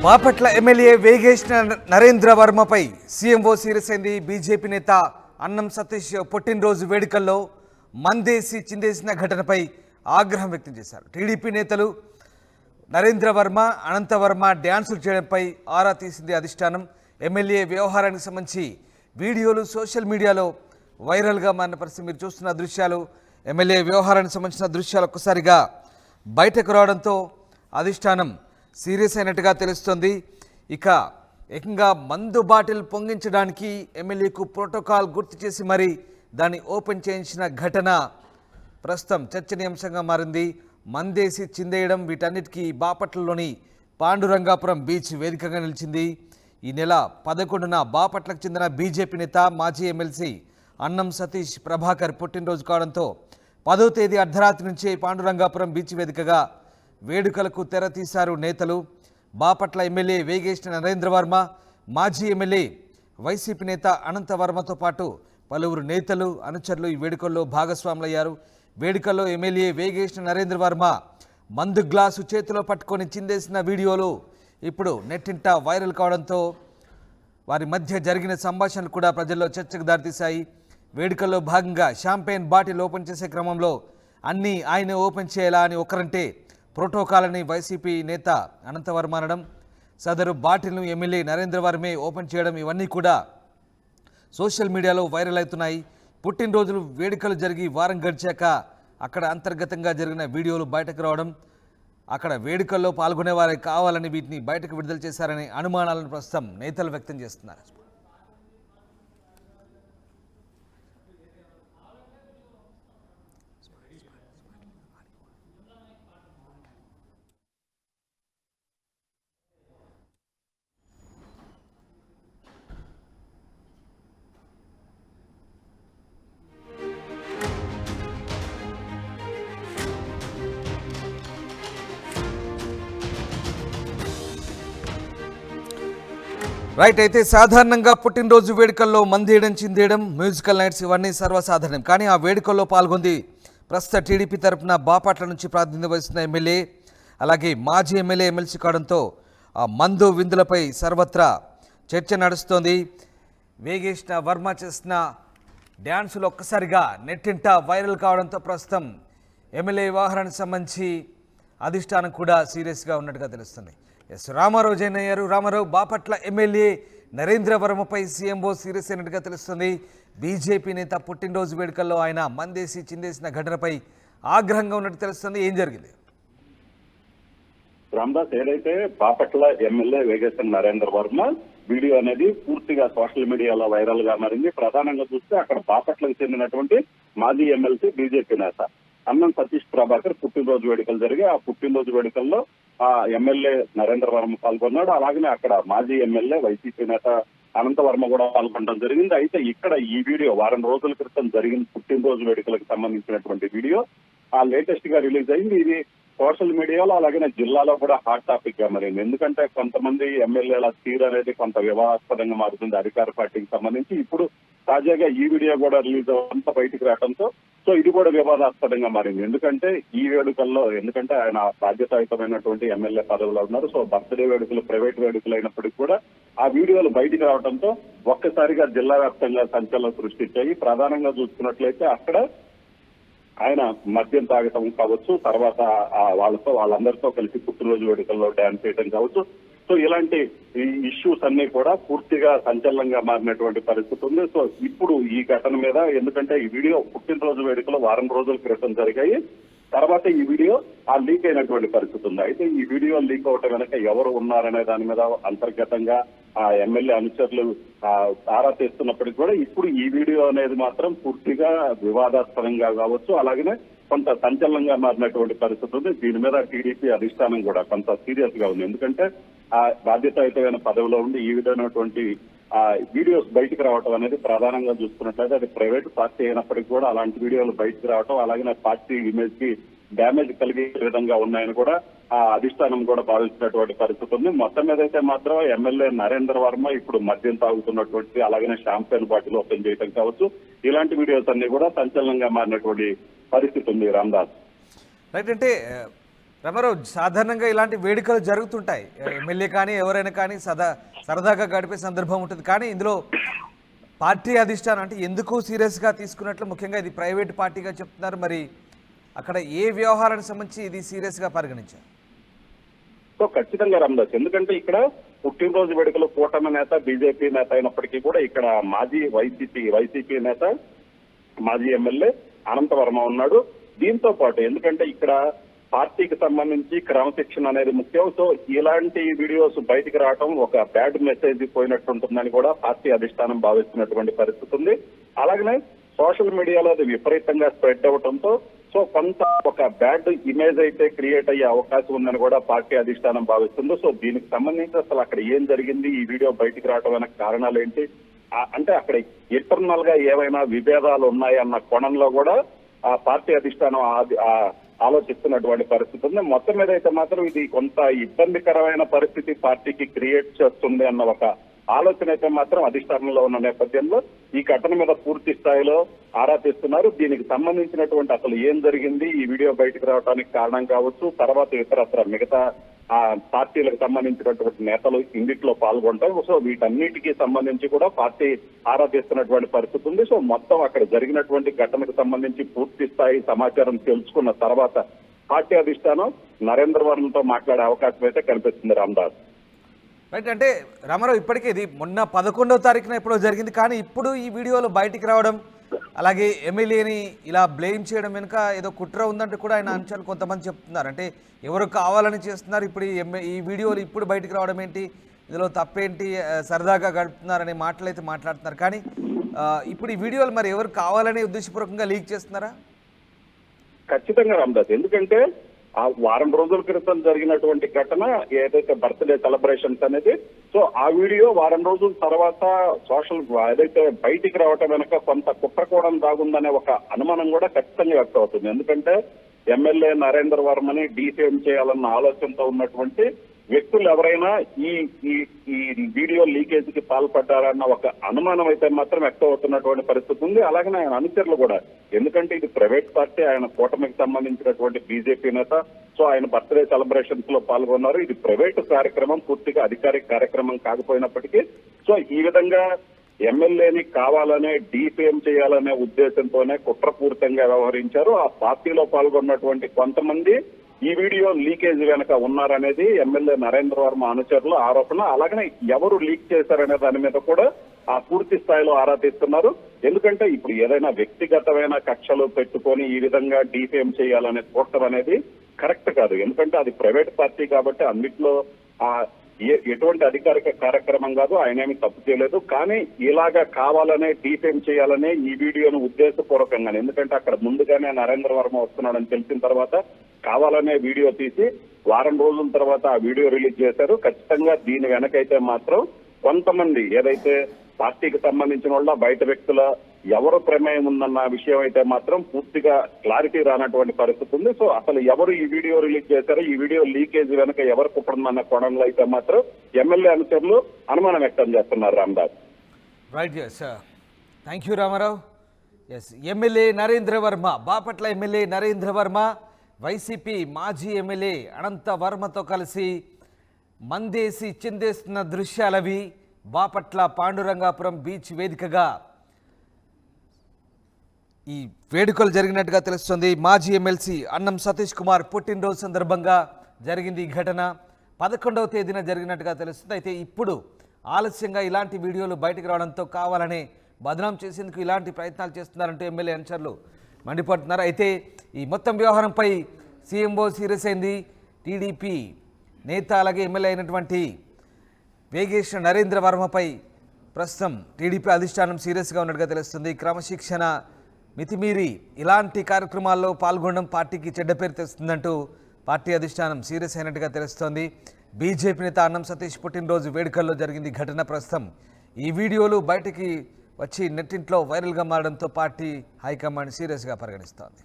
Bapatla MLA Vegesh Narendra వర్మపై CMO serious అయింది. BJP నేత అన్నం సతీష్ పుట్టినరోజు వేడుకల్లో మందేసి చిందేసిన ఘటనపై ఆగ్రహం వ్యక్తం చేశారు. టీడీపీ నేతలు నరేంద్ర వర్మ, అనంతవర్మ డ్యాన్సులు చేయడంపై ఆరా తీసింది అధిష్టానం. ఎమ్మెల్యే వ్యవహారానికి సంబంధించి వీడియోలు సోషల్ మీడియాలో వైరల్గా మారిన పరిస్థితి మీరు చూస్తున్న దృశ్యాలు. ఎమ్మెల్యే వ్యవహారానికి సంబంధించిన దృశ్యాలు ఒక్కసారిగా బయటకు రావడంతో అధిష్టానం సీరియస్ అయినట్టుగా తెలుస్తుంది. ఇక ఏకంగా మందు బాటిల్ పొంగించడానికి ఎమ్మెల్యేకు ప్రోటోకాల్ గుర్తు చేసి మరి దాన్ని ఓపెన్ చేయించిన ఘటన ప్రస్తుతం చర్చనీయాంశంగా మారింది. మందేసి చిందేయడం వీటన్నిటికీ బాపట్లలోని పాండురంగాపురం బీచ్ వేదికగా నిలిచింది. ఈ నెల 11న బాపట్లకు చెందిన బీజేపీ నేత మాజీ ఎమ్మెల్సీ అన్నం సతీష్ ప్రభాకర్ పుట్టినరోజు కావడంతో 10వ తేదీ అర్ధరాత్రి నుంచే పాండురంగాపురం బీచ్ వేదికగా వేడుకలకు తెర తీశారు నేతలు. బాపట్ల ఎమ్మెల్యే వేగేష్ నరేంద్ర వర్మ, మాజీ ఎమ్మెల్యే వైసీపీ నేత అనంతవర్మతో పాటు పలువురు నేతలు అనుచరులు ఈ వేడుకల్లో భాగస్వాములయ్యారు. వేడుకల్లో ఎమ్మెల్యే వేగేష్ నరేంద్ర వర్మ మందు గ్లాసు చేతిలో పట్టుకొని చిందేసిన వీడియోలు ఇప్పుడు నెట్టింట వైరల్ కావడంతో వారి మధ్య జరిగిన సంభాషణలు కూడా ప్రజల్లో చర్చకు దారితీశాయి. వేడుకల్లో భాగంగా షాంపెయిన్ బాటిల్ ఓపెన్ చేసే క్రమంలో అన్నీ ఆయన ఓపెన్ చేయాలా అని ఒకరంటే ప్రోటోకాల్ అని వైసీపీ నేత అనంతవర్మ అనడం, సదరు బాటిల్ను ఎమ్మెల్యే నరేంద్ర వర్మే ఓపెన్ చేయడం, ఇవన్నీ కూడా సోషల్ మీడియాలో వైరల్ అవుతున్నాయి. పుట్టినరోజులు వేడుకలు జరిగి వారం గడిచాక అక్కడ అంతర్గతంగా జరిగిన వీడియోలు బయటకు రావడం, అక్కడ వేడుకల్లో పాల్గొనే వారే కావాలని వీటిని బయటకు విడుదల చేశారనే అనుమానాలను ప్రస్తుతం నేతలు వ్యక్తం చేస్తున్నారు. రైట్, అయితే సాధారణంగా పుట్టినరోజు వేడుకల్లో మందేయడం, చిందేయడం, మ్యూజికల్ నైట్స్ ఇవన్నీ సర్వసాధారణం. కానీ ఆ వేడుకల్లో పాల్గొంది ప్రస్తుత టీడీపీ తరఫున బాపట్ల నుంచి ప్రాతినిధ్యం వహిస్తున్న ఎమ్మెల్యే, అలాగే మాజీ ఎమ్మెల్యే, ఎమ్మెల్సీ కావడంతో ఆ మందు విందులపై సర్వత్రా చర్చ నడుస్తోంది. వేగేష్ వర్మ చేసిన డ్యాన్సులు ఒక్కసారిగా నెట్టింట వైరల్ కావడంతో ప్రస్తుతం ఎమ్మెల్యే వ్యవహారానికి సంబంధించి అధిష్టానం కూడా సీరియస్గా ఉన్నట్టుగా తెలుస్తుంది. ఎస్, రామారావు జైన్ అయ్యారు. రామారావు, బాపట్ల ఎమ్మెల్యే నరేంద్ర వర్మపై సీఎంఓ సీరియస్ అయినట్టుగా తెలుస్తుంది. బీజేపీ నేత పుట్టినరోజు వేడుకల్లో ఆయన మందేసి చిందేసిన ఘటనపై ఆగ్రహంగా ఉన్నట్టు తెలుస్తుంది. ఏం జరిగింది? రామదాస్, ఏదైతే బాపట్ల ఎమ్మెల్యే వేగేష్ నరేంద్ర వర్మ వీడియో అనేది పూర్తిగా సోషల్ మీడియాలో వైరల్ గా మారింది. ప్రధానంగా చూస్తే అక్కడ బాపట్లకు చెందినటువంటి మాజీ ఎమ్మెల్సీ బీజేపీ నేత అన్నం సతీష్ ప్రభాకర్ పుట్టినరోజు వేడుకలు జరిగి ఆ పుట్టినరోజు వేడుకల్లో ఆ ఎమ్మెల్యే నరేంద్ర వర్మ పాల్గొన్నాడు. అలాగనే అక్కడ మాజీ ఎమ్మెల్యే వైసీపీ నేత అనంతవర్మ కూడా పాల్గొనడం జరిగింది. అయితే ఇక్కడ ఈ వీడియో వారం రోజుల క్రితం జరిగిన పుట్టినరోజు వేడుకలకు సంబంధించినటువంటి వీడియో లేటెస్ట్ గా రిలీజ్ అయింది. ఇది సోషల్ మీడియాలో అలాగే జిల్లాలో కూడా హాట్ టాపిక్ గా మారింది. ఎందుకంటే కొంతమంది ఎమ్మెల్యేల తీరు అనేది కొంత వివాదాస్పదంగా మారుతుంది అధికార పార్టీకి సంబంధించి. ఇప్పుడు తాజాగా ఈ వీడియో కూడా రిలీజ్ అవ్వడంతో బయటికి రావడంతో ఇది కూడా వివాదాస్పదంగా మారింది. ఎందుకంటే ఈ వేడుకల్లో, ఎందుకంటే ఆయన బాధ్యతాయుతమైనటువంటి ఎమ్మెల్యే పదవిలో ఉన్నారు. బర్త్డే వేడుకలు ప్రైవేట్ వేడుకలు అయినప్పటికీ కూడా ఆ వీడియోలు బయటికి రావడంతో ఒక్కసారిగా జిల్లా వ్యాప్తంగా సంచలనం సృష్టించాయి. ప్రధానంగా చూసుకున్నట్లయితే అక్కడ ఆయన మద్యం తాగటం కావచ్చు, తర్వాత వాళ్ళందరితో కలిసి పుట్టినరోజు వేడుకల్లో డ్యాన్స్ చేయడం కావచ్చు. ఇలాంటి ఇష్యూస్ అన్ని కూడా పూర్తిగా సంచలనంగా మారినటువంటి పరిస్థితి ఉంది. ఇప్పుడు ఈ ఘటన మీద, ఎందుకంటే ఈ వీడియో పుట్టినరోజు వేడుకలు వారం రోజుల క్రితం జరిగాయి. తర్వాత ఈ వీడియో లీక్ అయినటువంటి పరిస్థితి ఉంది. అయితే ఈ వీడియో లీక్ అవటం వెనక ఎవరు ఉన్నారనే దాని మీద అంతర్గతంగా ఆ ఎమ్మెల్యే అనుచరులు ఆరా తీస్తున్నప్పటికీ కూడా ఇప్పుడు ఈ వీడియో అనేది మాత్రం పూర్తిగా వివాదాస్పదంగా కావచ్చు, అలాగనే కొంత సంచలనంగా మారినటువంటి పరిస్థితి ఉంది. దీని మీద టీడీపీ అధిష్టానం కూడా కొంత సీరియస్ గా ఉంది. ఎందుకంటే ఆ బాధ్యతాయుతమైన పదవిలో ఉండి ఈ విధమైనటువంటి వీడియోస్ బయటకు రావటం అనేది ప్రధానంగా చూసుకున్నట్లయితే అది ప్రైవేట్ పార్టీ అయినప్పటికీ కూడా అలాంటి వీడియోలు బయటకు రావటం, అలాగే పార్టీ ఇమేజ్ కి డ్యామేజ్ కలిగే విధంగా ఉన్నాయని కూడా అధిష్టానం కూడా భావించినటువంటి పరిస్థితి ఉంది. మొత్తం మీద అయితే మాత్రం ఎమ్మెల్యే నరేంద్ర వర్మ ఇప్పుడు మద్యం తాగుతున్నటువంటి, అలాగే షాంపెయిన్ బాటిల్ ఓపెన్ చేయడం కావచ్చు, ఇలాంటి వీడియోస్ అన్ని కూడా సంచలనంగా మారినటువంటి పరిస్థితి ఉంది. రామదాస్, రైట్, అంటే రమారావు, సాధారణంగా ఇలాంటి వేడుకలు జరుగుతుంటాయి. ఎమ్మెల్యే కానీ ఎవరైనా కానీ సరదాగా గడిపే సందర్భం ఉంటుంది. కానీ ఇందులో పార్టీ అధిష్టానం అంటే ఎందుకు సీరియస్గా తీసుకున్నట్లు, ముఖ్యంగా ఇది ప్రైవేట్ పార్టీగా చెప్తున్నారు. మరి అక్కడ ఏ వ్యవహారానికి సంబంధించి ఇది సీరియస్గా పరిగణించారు? సో ఖచ్చితంగా రామదాస్, ఎందుకంటే ఇక్కడ పుట్టినరోజు వేడుకలు కూటమి నేత బీజేపీ నేత అయినప్పటికీ కూడా ఇక్కడ మాజీ వైసీపీ నేత మాజీ ఎమ్మెల్యే అనంతవర్మ ఉన్నాడు. దీంతో పాటు ఎందుకంటే ఇక్కడ పార్టీకి సంబంధించి క్రమశిక్షణ అనేది ముఖ్యం. సో ఇలాంటి వీడియోస్ బయటికి రావడం ఒక బ్యాడ్ మెసేజ్ పోయినట్టుంటుందని కూడా పార్టీ అధిష్టానం భావిస్తున్నటువంటి పరిస్థితి ఉంది. అలాగనే సోషల్ మీడియాలో అది విపరీతంగా స్ప్రెడ్ అవడంతో సో కొంత ఒక బ్యాడ్ ఇమేజ్ అయితే క్రియేట్ అయ్యే అవకాశం ఉందని కూడా పార్టీ అధిష్టానం భావిస్తుంది. సో దీనికి సంబంధించి అసలు అక్కడ ఏం జరిగింది, ఈ వీడియో బయటికి రావడం అనే కారణాలు ఏంటి, అంటే అక్కడ ఇంటర్నల్ గా ఏమైనా విభేదాలు ఉన్నాయన్న కోణంలో కూడా ఆ పార్టీ అధిష్టానం ఆలోచిస్తున్నటువంటి పరిస్థితి ఉంది. మొత్తం మీద అయితే మాత్రం ఇది కొంత ఇబ్బందికరమైన పరిస్థితి పార్టీకి క్రియేట్ చేస్తుంది అన్న ఒక ఆలోచన అయితే మాత్రం అధిష్టానంలో ఉన్న నేపథ్యంలో ఈ ఘటన మీద పూర్తి స్థాయిలో ఆరా తీస్తున్నారు. దీనికి సంబంధించినటువంటి అసలు ఏం జరిగింది, ఈ వీడియో బయటకు రావడానికి కారణం కావచ్చు, తర్వాత ఇతరత్ర మిగతా పార్టీలకు సంబంధించినటువంటి నేతలు ఇంగిట్లో పాల్గొంటారు. సో వీటన్నిటికీ సంబంధించి కూడా పార్టీ ఆరా తీస్తున్నటువంటి పరిస్థితి ఉంది. సో మొత్తం అక్కడ జరిగినటువంటి ఘటనకు సంబంధించి పూర్తి స్థాయి సమాచారం తెలుసుకున్న తర్వాత పార్టీ అధిష్టానం నరేంద్ర వర్మతో మాట్లాడే అవకాశం అయితే కనిపిస్తుంది. రామదాస్ రైట్, అంటే రామారావు ఇప్పటికే ఇది మొన్న 11వ తారీఖున ఎప్పుడో జరిగింది. కానీ ఇప్పుడు ఈ వీడియోలో బయటికి రావడం, అలాగే ఎమ్మెల్యేని ఇలా బ్లేమ్ చేయడం వెనుక ఏదో కుట్ర ఉందంటే కూడా ఆయన అంశాలు కొంతమంది చెప్తున్నారు. అంటే ఎవరు కావాలని చేస్తున్నారు, ఇప్పుడు ఈ వీడియోలు ఇప్పుడు బయటికి రావడం ఏంటి, ఇందులో తప్పేంటి, సరదాగా గడుపుతున్నారనే మాటలు అయితే మాట్లాడుతున్నారు. కానీ ఇప్పుడు ఈ వీడియోలు మరి ఎవరు కావాలని ఉద్దేశపూర్వకంగా లీక్ చేస్తున్నారా? ఖచ్చితంగా రామదాస్, ఎందుకంటే ఆ వారం రోజుల క్రితం జరిగినటువంటి ఘటన ఏదైతే బర్త్డే సెలబ్రేషన్స్ అనేది, సో ఆ వీడియో వారం రోజుల తర్వాత ఏదైతే బయటికి రావటం వెనక కొంత కుట్రకోణం దాగుందనే ఒక అనుమానం కూడా ఖచ్చితంగా వ్యక్తం అవుతుంది. ఎందుకంటే ఎమ్మెల్యే నరేంద్ర వర్మని డీఫేమ్ చేయాలన్న ఆలోచనతో ఉన్నటువంటి వ్యక్తులు ఎవరైనా ఈ ఈ వీడియో లీకేజ్ కి పాల్పడ్డారన్న ఒక అనుమానం అయితే మాత్రం వ్యక్తం అవుతున్నటువంటి పరిస్థితి ఉంది. అలాగనే ఆయన అనుచరులు కూడా, ఎందుకంటే ఇది ప్రైవేట్ పార్టీ, ఆయన కూటమికి సంబంధించినటువంటి బీజేపీ నేత, సో ఆయన బర్త్డే సెలబ్రేషన్స్ లో పాల్గొన్నారు. ఇది ప్రైవేట్ కార్యక్రమం, పూర్తిగా అధికారిక కార్యక్రమం కాకపోయినప్పటికీ సో ఈ విధంగా ఎమ్మెల్యేని కావాలనే డీఫేమ్ చేయాలనే ఉద్దేశంతోనే కుట్రపూరితంగా వ్యవహరించారు. ఆ పార్టీలో పాల్గొన్నటువంటి కొంతమంది ఈ వీడియో లీకేజ్ వెనక ఉన్నారనేది ఎమ్మెల్యే నరేంద్ర వర్మ అనుచరుల ఆరోపణ. అలాగనే ఎవరు లీక్ చేశారనే దాని మీద కూడా ఆ పూర్తి స్థాయిలో ఆరా తీస్తున్నారు. ఎందుకంటే ఇప్పుడు ఏదైనా వ్యక్తిగతమైన కక్షలు పెట్టుకొని ఈ విధంగా డీఫేమ్ చేయాలనే చూడటం అనేది కరెక్ట్ కాదు. ఎందుకంటే అది ప్రైవేట్ పార్టీ కాబట్టి అన్నిట్లో ఎటువంటి అధికారిక కార్యక్రమం కాదు, ఆయన ఏమి తప్పు చేయలేదు. కానీ ఇలాగా కావాలనే డీఫేమ్ చేయాలనే ఈ వీడియోను ఉద్దేశపూర్వకంగానే, ఎందుకంటే అక్కడ ముందుగానే నరేంద్ర వర్మ వస్తున్నాడని తెలిసిన తర్వాత కావాలనే వీడియో తీసి వారం రోజుల తర్వాత ఆ వీడియో రిలీజ్ చేశారు. ఖచ్చితంగా దీని వెనకైతే మాత్రం కొంతమంది ఏదైతే పార్టీకి సంబంధించిన వాళ్ళ బయట వ్యక్తుల ఎవరు ప్రమేయం ఉందన్న విషయం అయితే మాత్రం పూర్తిగా క్లారిటీ రానటువంటి పరిస్థితి ఉంది. సో అసలు ఎవరు ఈ వీడియో రిలీజ్ చేశారో, ఈ వీడియో లీకేజ్ వెనక ఎవరు కుప్పడమన్న కోణంలో అయితే మాత్రం ఎమ్మెల్యే అనుచరులు అనుమానం వ్యక్తం చేస్తున్నారు. Ramadas right, thank you Ramarao. MLA Narendra Varma, Bapatla MLA Narendra Varma YCP మాజీ ఎమ్మెల్యే అనంత వర్మతో కలిసి మందేసి చిందేస్తున్న దృశ్యాలవి బాపట్ల పాండురంగాపురం బీచ్ వేదికగా ఈ వేడుకలు జరిగినట్టుగా తెలుస్తుంది. మాజీ ఎమ్మెల్సీ అన్నం సతీష్ కుమార్ పుట్టినరోజు సందర్భంగా జరిగింది ఈ ఘటన. 11వ తేదీన జరిగినట్టుగా తెలుస్తుంది. అయితే ఇప్పుడు ఆలస్యంగా ఇలాంటి వీడియోలు బయటకు రావడంతో కావాలనే బదనాం చేసేందుకు ఇలాంటి ప్రయత్నాలు చేస్తున్నారంటూ ఎమ్మెల్యే అనుచరులు మండిపడుతున్నారు. అయితే ఈ మొత్తం వ్యవహారంపై సీఎంఓ సీరియస్ అయింది. టీడీపీ నేత అలాగే ఎమ్మెల్యే అయినటువంటి వేగేశ్న నరేంద్ర వర్మపై ప్రస్తుతం టీడీపీ అధిష్టానం సీరియస్గా ఉన్నట్టుగా తెలుస్తుంది. క్రమశిక్షణ మితిమీరి ఇలాంటి కార్యక్రమాల్లో పాల్గొనడం పార్టీకి చెడ్డ పేరు తెస్తుందంటూ పార్టీ అధిష్టానం సీరియస్ అయినట్టుగా తెలుస్తోంది. బీజేపీ నేత అన్నం సతీష్ పుట్టినరోజు వేడుకల్లో జరిగింది ఘటన. ప్రస్తుతం ఈ వీడియోలు బయటికి వచ్చి నెట్టింట్లో వైరల్గా మారడంతో పార్టీ హైకమాండ్ సీరియస్గా పరిగణిస్తోంది.